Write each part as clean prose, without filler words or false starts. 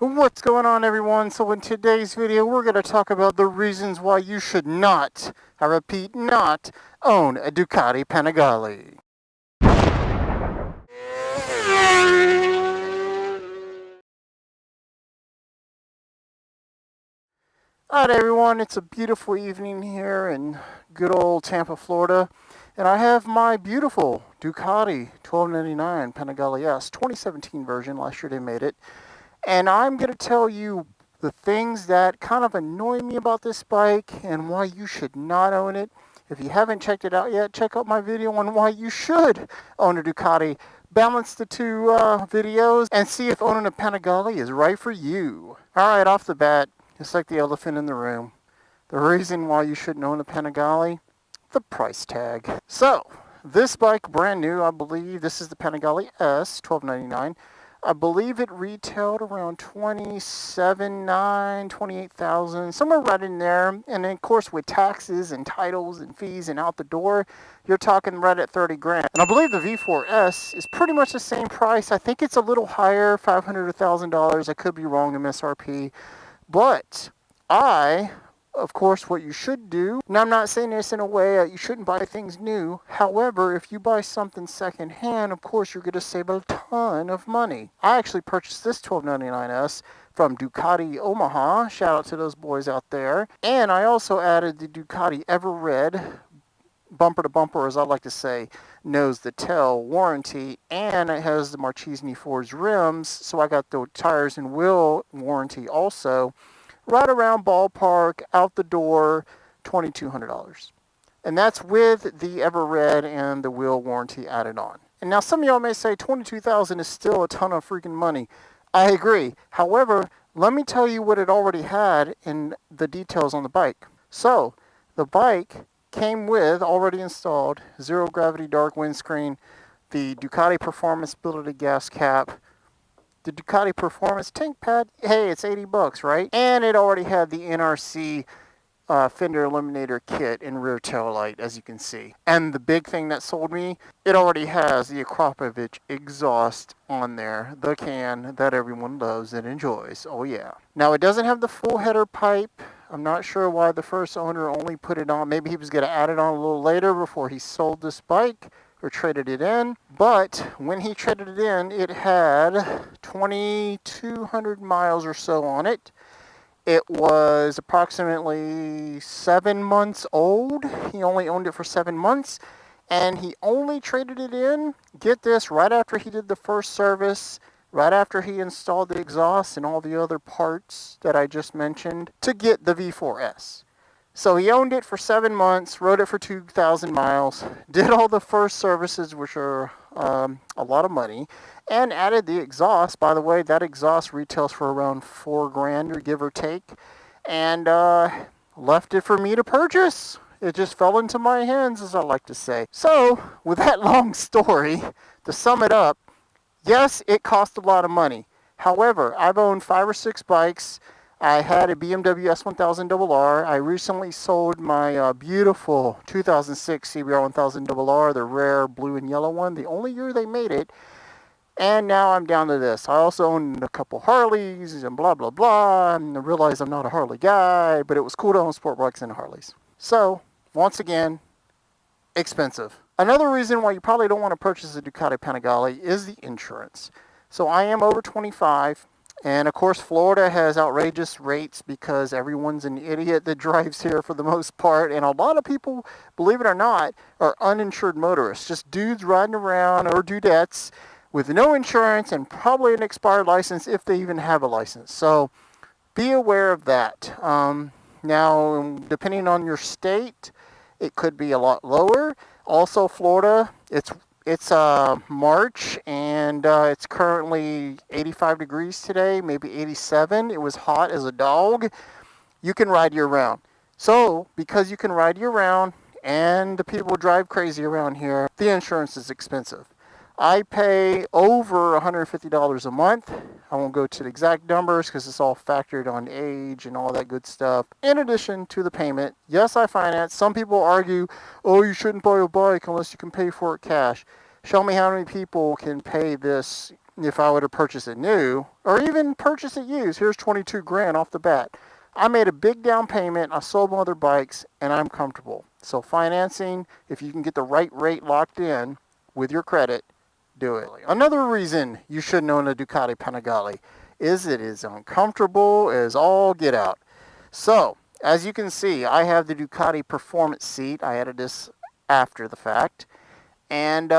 What's going on, everyone? So in today's video we're going to talk about the reasons why you should not, I repeat, not own a Ducati Panigale. Alright everyone, it's a beautiful evening here in good old Tampa, Florida, and I have my beautiful Ducati 1299 Panigale S 2017 version. Last year they made it. And I'm going to tell you the things that kind of annoy me about this bike and why you should not own it. If you haven't checked it out yet, check out my video on why you should own a Ducati. Balance the two videos and see if owning a Panigale is right for you. Alright, off the bat, it's like the elephant in the room. The reason why you shouldn't own a Panigale, the price tag. So, this bike, brand new, I believe. This is the Panigale S, $12.99. I believe it retailed around $27,900, $28,000, somewhere right in there. And then, of course, with taxes and titles and fees and out the door, you're talking right at 30 grand. And I believe the V4S is pretty much the same price. I think it's a little higher, $500 to $1,000. I could be wrong, MSRP. But of course, what you should do, and I'm not saying this in a way that you shouldn't buy things new. However, if you buy something secondhand, of course, you're going to save a ton of money. I actually purchased this 1299S from Ducati Omaha. Shout out to those boys out there. And I also added the Ducati Ever Red bumper to bumper, as I like to say, nose to tail warranty, and it has the Marchesini Forged rims, so I got the tires and wheel warranty also. Right around ballpark, out the door, $2,200. And that's with the Ever Red and the wheel warranty added on. And now some of y'all may say $22,000 is still a ton of freaking money. I agree. However, let me tell you what it already had in the details on the bike. So, the bike came with, already installed, zero gravity dark windscreen, the Ducati Performance billeted gas cap, the Ducati Performance tank pad. Hey, it's $80, right? And it already had the NRC fender eliminator kit and rear tail light, as you can see. And the big thing that sold me, it already has the Akrapovic exhaust on there, the can that everyone loves and enjoys. Oh yeah. Now it doesn't have the full header pipe. I'm not sure why the first owner only put it on. Maybe he was going to add it on a little later before he sold this bike or traded it in. But when he traded it in, it had 2,200 miles or so on it. It was approximately 7 months old. He only owned it for 7 months. And he only traded it in, get this, right after he did the first service, right after he installed the exhaust and all the other parts that I just mentioned, to get the V4S. So he owned it for 7 months, rode it for 2,000 miles, did all the first services, which are a lot of money, and added the exhaust. By the way, that exhaust retails for around $4 grand, or give or take, and left it for me to purchase. It just fell into my hands, as I like to say. So, with that long story, to sum it up, yes, it cost a lot of money. However, I've owned 5 or 6 bikes. I had a BMW S1000RR. I recently sold my beautiful 2006 CBR 1000RR, the rare blue and yellow one, the only year they made it. And now I'm down to this. I also own a couple Harleys and blah, blah, blah. And I realize I'm not a Harley guy, but it was cool to own sport bikes and Harleys. So, once again, expensive. Another reason why you probably don't want to purchase a Ducati Panigale is the insurance. So I am over 25. And of course, Florida has outrageous rates because everyone's an idiot that drives here for the most part. And a lot of people, believe it or not, are uninsured motorists. Just dudes riding around, or dudettes, with no insurance and probably an expired license if they even have a license. So be aware of that. Now, depending on your state, it could be a lot lower. Also, Florida, it's March, and it's currently 85 degrees today, maybe 87. It was hot as a dog. You can ride year-round. So, because you can ride year-round, and the people drive crazy around here, the insurance is expensive. I pay over $150 a month. I won't go to the exact numbers because it's all factored on age and all that good stuff. In addition to the payment, yes, I finance. Some people argue, oh, you shouldn't buy a bike unless you can pay for it cash. Show me how many people can pay this if I were to purchase it new or even purchase it used. Here's 22 grand off the bat. I made a big down payment, I sold my other bikes, and I'm comfortable. So financing, if you can get the right rate locked in with your credit, do it. Another reason you shouldn't own a Ducati Panigale is it is uncomfortable as all get out. So, as you can see, I have the Ducati Performance seat. I added this after the fact. And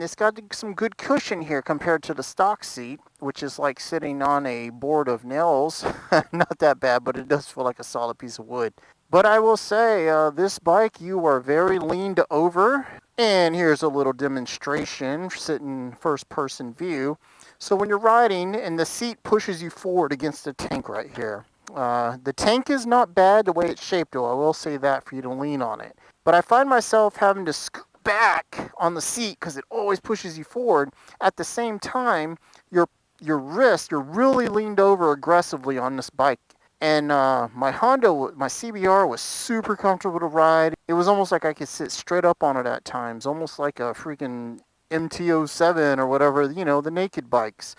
it's got some good cushion here compared to the stock seat, which is like sitting on a board of nails. Not that bad, but it does feel like a solid piece of wood. But I will say, this bike, you are very leaned over. And here's a little demonstration, sitting first person view. So when you're riding and the seat pushes you forward against the tank right here. The tank is not bad the way it's shaped, though. I will say that for you to lean on it. But I find myself having to scoot back on the seat because it always pushes you forward. At the same time, your wrist, you're really leaned over aggressively on this bike. And my Honda, my CBR was super comfortable to ride. It was almost like I could sit straight up on it at times, almost like a freaking MT-07 or whatever, the naked bikes.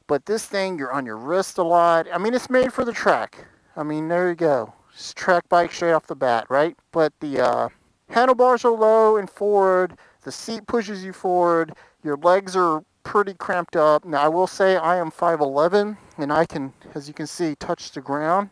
But this thing, you're on your wrist a lot. I mean, it's made for the track. I mean, there you go. It's a track bike straight off the bat, right? But the handlebars are low and forward. The seat pushes you forward. Your legs are pretty cramped up. Now, I will say I am 5'11", and I can, as you can see, touch the ground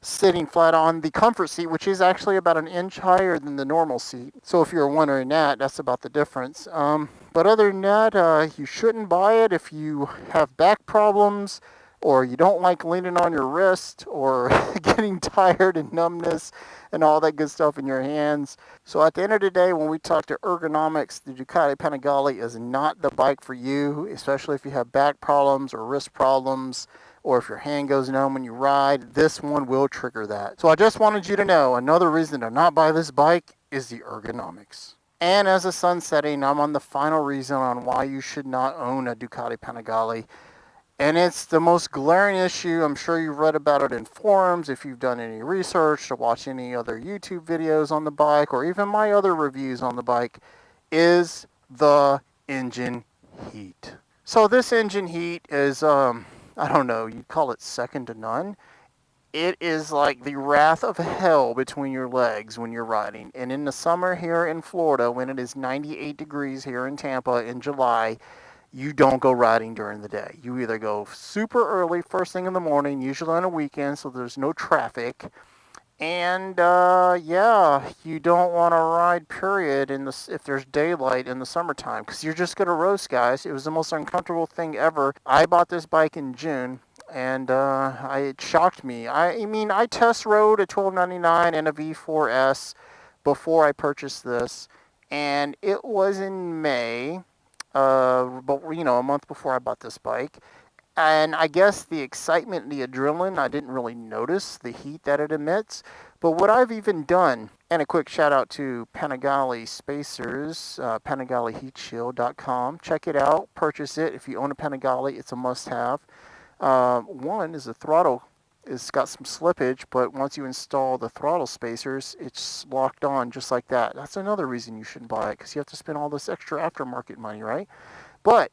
sitting flat on the comfort seat, which is actually about an inch higher than the normal seat. So if you're wondering that, that's about the difference. But other than that, you shouldn't buy it if you have back problems or you don't like leaning on your wrist or getting tired and numbness and all that good stuff in your hands. So at the end of the day, when we talk to ergonomics, the Ducati Panigale is not the bike for you, especially if you have back problems or wrist problems, or if your hand goes numb when you ride. This one will trigger that. So I just wanted you to know, another reason to not buy this bike is the ergonomics. And as the sun's setting, I'm on the final reason on why you should not own a Ducati Panigale. And it's the most glaring issue. I'm sure you've read about it in forums, if you've done any research or watched any other YouTube videos on the bike, or even my other reviews on the bike, is the engine heat. So this engine heat is, I don't know, you'd call it second to none. It is like the wrath of hell between your legs when you're riding. And in the summer here in Florida, when it is 98 degrees here in Tampa in July, you don't go riding during the day. You either go super early, first thing in the morning, usually on a weekend, so there's no traffic. And you don't want to ride, period, if there's daylight in the summertime, because you're just going to roast, guys. It was the most uncomfortable thing ever. I bought this bike in June, and it shocked me. I mean, I test rode a 1299 and a V4S before I purchased this, and it was in May, but a month before I bought this bike. And I guess the excitement and the adrenaline, I didn't really notice the heat that it emits. But what I've even done, and a quick shout out to Panigale Spacers, PanigaleHeatShield.com. Check it out, purchase it. If you own a Panigale, it's a must-have. One is the throttle. It's got some slippage, but once you install the throttle spacers, it's locked on just like that. That's another reason you shouldn't buy it, because you have to spend all this extra aftermarket money, right? But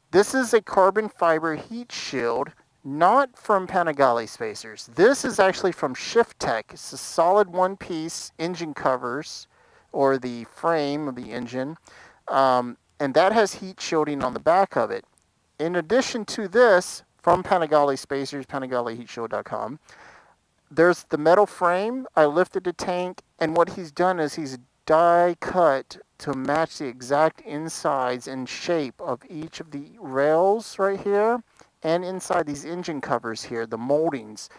this is a carbon fiber heat shield, not from Panigale Spacers. This is actually from ShiftTech. It's a solid one-piece engine covers, or the frame of the engine, and that has heat shielding on the back of it. In addition to this, from Panigale Spacers, PanigaleHeatShield.com, there's the metal frame. I lifted the tank, and what he's done is he's die cut to match the exact insides and shape of each of the rails right here and inside these engine covers here, the moldings.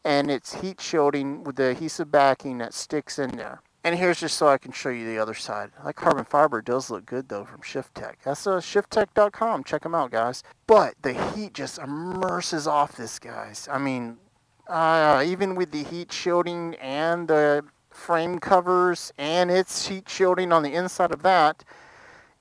And it's heat shielding with the adhesive backing that sticks in there. And here's just so I can show you the other side. That carbon fiber does look good, though, from ShiftTech. That's shifttech.com. Check them out, guys. But the heat just immerses off this, guys. I mean, even with the heat shielding and the frame covers and its heat shielding on the inside of that,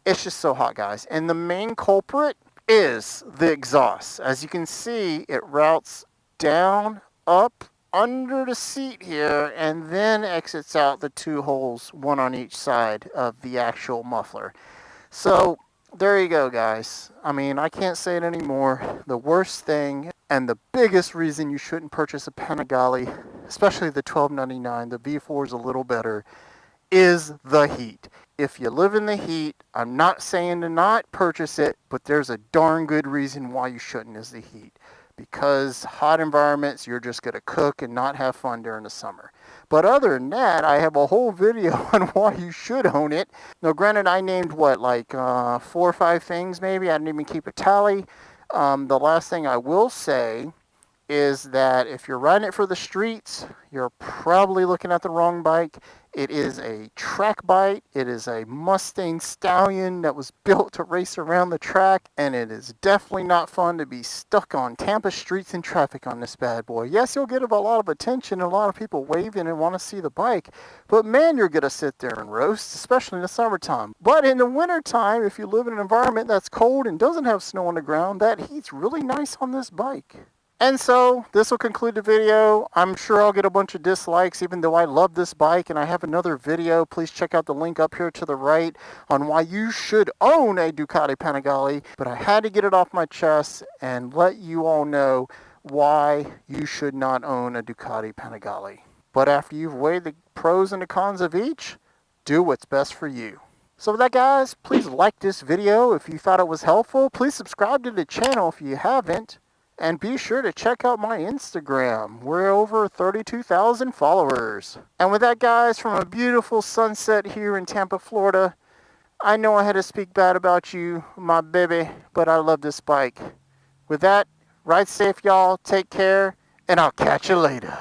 it's just so hot, guys. And the main culprit is the exhaust. As you can see, it routes down, up, under the seat here, and then exits out the two holes, one on each side of the actual muffler. So there you go, guys. I mean, I can't say it anymore. The worst thing and the biggest reason you shouldn't purchase a Panigale, especially the 1299, the V4 is a little better, is the heat. If you live in the heat, I'm not saying to not purchase it, but there's a darn good reason why you shouldn't, is the heat. Because hot environments, you're just going to cook and not have fun during the summer. But other than that, I have a whole video on why you should own it. Now, granted, I named like 4 or 5 things maybe. I didn't even keep a tally. The last thing I will say is that if you're riding it for the streets, you're probably looking at the wrong bike. It is a track bike. It is a Mustang Stallion that was built to race around the track, and it is definitely not fun to be stuck on Tampa streets in traffic on this bad boy. Yes, you'll get a lot of attention and a lot of people waving and want to see the bike, but man, you're going to sit there and roast, especially in the summertime. But in the wintertime, if you live in an environment that's cold and doesn't have snow on the ground, that heat's really nice on this bike. And so this will conclude the video. I'm sure I'll get a bunch of dislikes even though I love this bike, and I have another video. Please check out the link up here to the right on why you should own a Ducati Panigale. But I had to get it off my chest and let you all know why you should not own a Ducati Panigale. But after you've weighed the pros and the cons of each, do what's best for you. So with that, guys, please like this video if you thought it was helpful. Please subscribe to the channel if you haven't. And be sure to check out my Instagram. We're over 32,000 followers. And with that, guys, from a beautiful sunset here in Tampa, Florida, I know I had to speak bad about you, my baby, but I love this bike. With that, ride safe, y'all. Take care, and I'll catch you later.